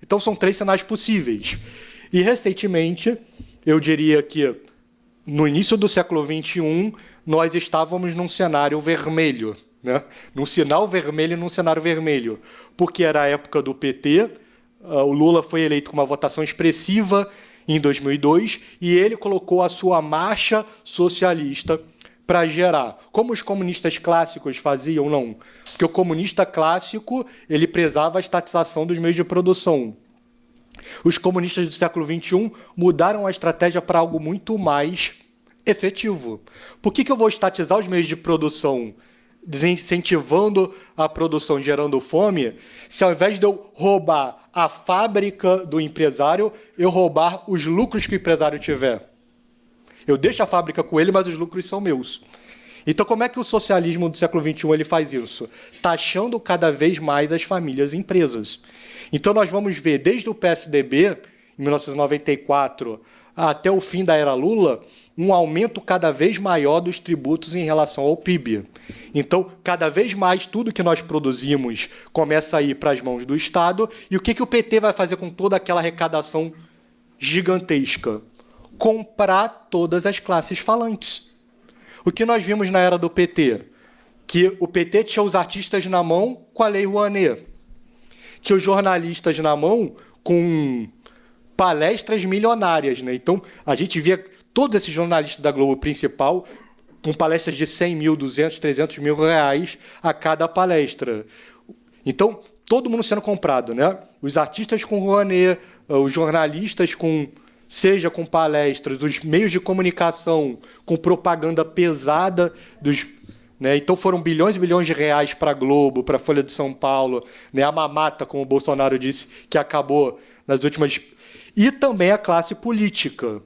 Então, são 3 cenários possíveis. E, recentemente, eu diria que, no início do século XXI, nós estávamos num cenário vermelho, né? Num sinal vermelho e num cenário vermelho, porque era a época do PT, o Lula foi eleito com uma votação expressiva em 2002, e ele colocou a sua marcha socialista para gerar. Como os comunistas clássicos faziam, não. Porque o comunista clássico ele prezava a estatização dos meios de produção. Os comunistas do século XXI mudaram a estratégia para algo muito mais efetivo. Por que eu vou estatizar os meios de produção, desincentivando a produção, gerando fome, se ao invés de eu roubar a fábrica do empresário, eu roubar os lucros que o empresário tiver? Eu deixo a fábrica com ele, mas os lucros são meus. Então, como é que o socialismo do século XXI ele faz isso? Taxando cada vez mais as famílias e empresas. Então, nós vamos ver, desde o PSDB, em 1994, até o fim da era Lula, um aumento cada vez maior dos tributos em relação ao PIB. Então, cada vez mais, tudo que nós produzimos começa a ir para as mãos do Estado. E o que o PT vai fazer com toda aquela arrecadação gigantesca? Comprar todas as classes falantes. O que nós vimos na era do PT? Que o PT tinha os artistas na mão com a Lei Rouanet. Tinha os jornalistas na mão com palestras milionárias, né? Então, a gente via todos esses jornalistas da Globo principal com palestras de 100 mil, 200, 300 mil reais a cada palestra. Então, todo mundo sendo comprado, né? Os artistas com Rouanet, os jornalistas seja com palestras, os meios de comunicação com propaganda pesada dos... Né? Então foram bilhões e bilhões de reais para a Globo, para a Folha de São Paulo, né? A mamata, como o Bolsonaro disse, que acabou nas últimas... E também a classe política.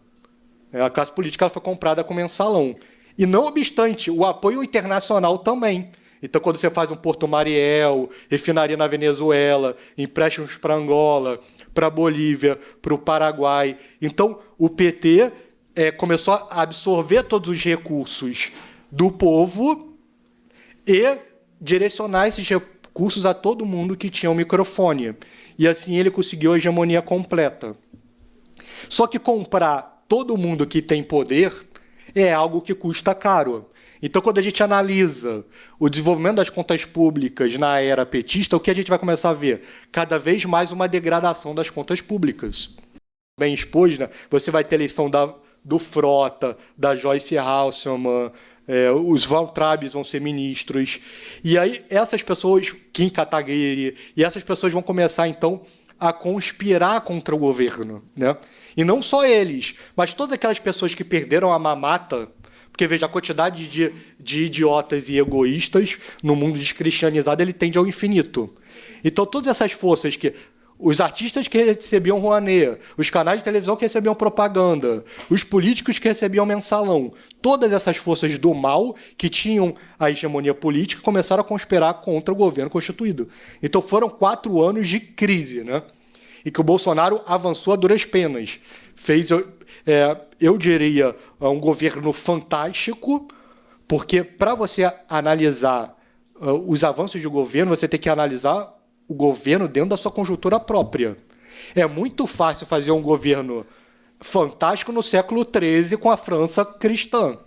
A classe política ela foi comprada com mensalão. E, não obstante, o apoio internacional também. Então, quando você faz um Porto Mariel, refinaria na Venezuela, empréstimos para Angola, para a Bolívia, para o Paraguai. Então, o PT começou a absorver todos os recursos do povo e direcionar esses recursos a todo mundo que tinha um microfone. E assim ele conseguiu a hegemonia completa. Só que comprar todo mundo que tem poder é algo que custa caro. Então, quando a gente analisa o desenvolvimento das contas públicas na era petista, o que a gente vai começar a ver? Cada vez mais uma degradação das contas públicas. Bem expôs, né? Você vai ter a eleição do Frota, da Joyce Hasselmann, os Valtrabes vão ser ministros. E aí essas pessoas, Kim Kataguiri, e essas pessoas vão começar, então, a conspirar contra o governo, né? E não só eles, mas todas aquelas pessoas que perderam a mamata, porque, veja, a quantidade de idiotas e egoístas no mundo descristianizado, ele tende ao infinito. Então, todas essas forças que... Os artistas que recebiam Rouanet, os canais de televisão que recebiam propaganda, os políticos que recebiam mensalão, todas essas forças do mal que tinham a hegemonia política começaram a conspirar contra o governo constituído. Então, foram 4 anos de crise, né? E que o Bolsonaro avançou a duras penas. Fez... eu diria, um governo fantástico, porque para você analisar os avanços de governo, você tem que analisar o governo dentro da sua conjuntura própria. É muito fácil fazer um governo fantástico no século XIII com a França cristã.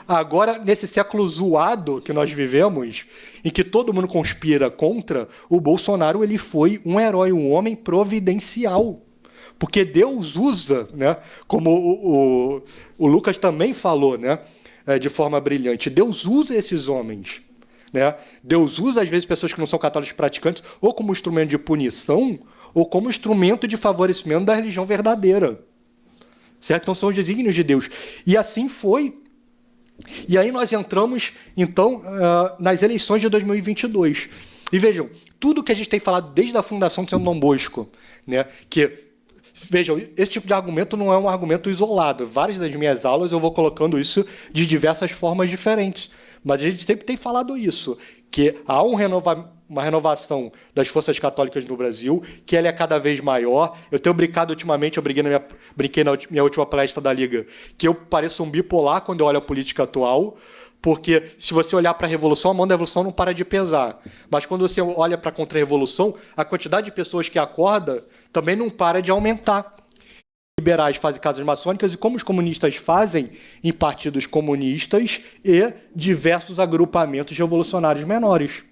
Agora, nesse século zoado que nós vivemos, em que todo mundo conspira contra, o Bolsonaro ele foi um herói, um homem providencial. Porque Deus usa, né, como o Lucas também falou, né, de forma brilhante, Deus usa esses homens. Né? Deus usa, às vezes, pessoas que não são católicos praticantes ou como instrumento de punição ou como instrumento de favorecimento da religião verdadeira. Certo? Então, são os desígnios de Deus. E assim foi. E aí nós entramos, então, nas eleições de 2022. E vejam, tudo que a gente tem falado desde a fundação de São Dom Bosco, né, que... Vejam, esse tipo de argumento não é um argumento isolado. Várias das minhas aulas eu vou colocando isso de diversas formas diferentes. Mas a gente sempre tem falado isso, que há uma renovação das forças católicas no Brasil, que ela é cada vez maior. Eu tenho brincado ultimamente, brinquei na minha última palestra da Liga, que eu pareço um bipolar quando eu olho a política atual, Porque se você olhar para a Revolução, a mão da Revolução não para de pesar. Mas quando você olha para a Contra-Revolução, a quantidade de pessoas que acorda também não para de aumentar. Liberais fazem casas maçônicas e como os comunistas fazem em partidos comunistas e diversos agrupamentos revolucionários menores.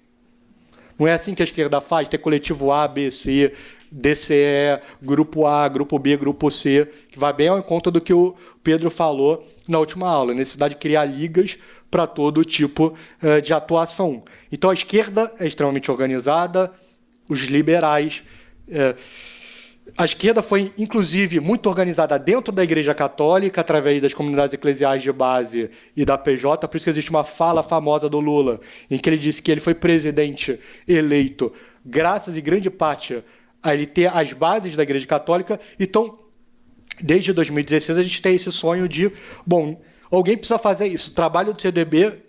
Não é assim que a esquerda faz? Tem coletivo A, B, C, DCE, grupo A, grupo B, grupo C, que vai bem ao encontro do que o Pedro falou na última aula, a necessidade de criar ligas para todo tipo de atuação. Então, a esquerda é extremamente organizada, os liberais... A esquerda foi, inclusive, muito organizada dentro da Igreja Católica, através das comunidades eclesiais de base e da PJ, por isso que existe uma fala famosa do Lula, em que ele disse que ele foi presidente eleito graças, em grande parte, a ele ter as bases da Igreja Católica. Então, desde 2016, a gente tem esse sonho de, bom, alguém precisa fazer isso. O trabalho do CDB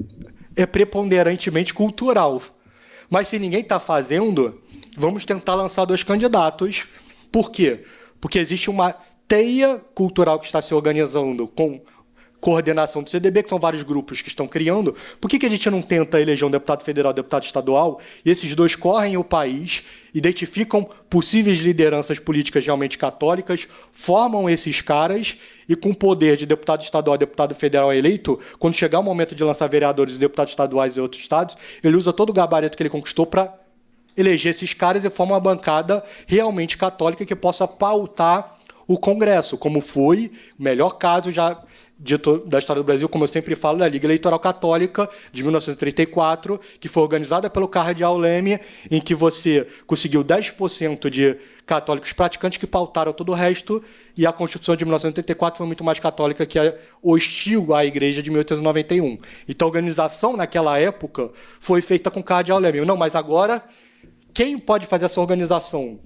é preponderantemente cultural. Mas se ninguém está fazendo, vamos tentar lançar 2 candidatos. Por quê? Porque existe uma teia cultural que está se organizando com coordenação do CDB, que são vários grupos que estão criando. Por que a gente não tenta eleger um deputado federal e um deputado estadual? E esses 2 correm o país, identificam possíveis lideranças políticas realmente católicas, formam esses caras e, com o poder de deputado estadual e deputado federal eleito, quando chegar o momento de lançar vereadores e deputados estaduais em outros estados, ele usa todo o gabarito que ele conquistou para eleger esses caras e formar uma bancada realmente católica que possa pautar o Congresso, como foi o melhor caso já dito da história do Brasil, como eu sempre falo, da Liga Eleitoral Católica de 1934, que foi organizada pelo Cardeal Leme, em que você conseguiu 10% de católicos praticantes que pautaram todo o resto, e a Constituição de 1984 foi muito mais católica que a hostil à Igreja de 1891. Então, a organização naquela época foi feita com o Cardeal Leme. Não, mas agora, quem pode fazer essa organização?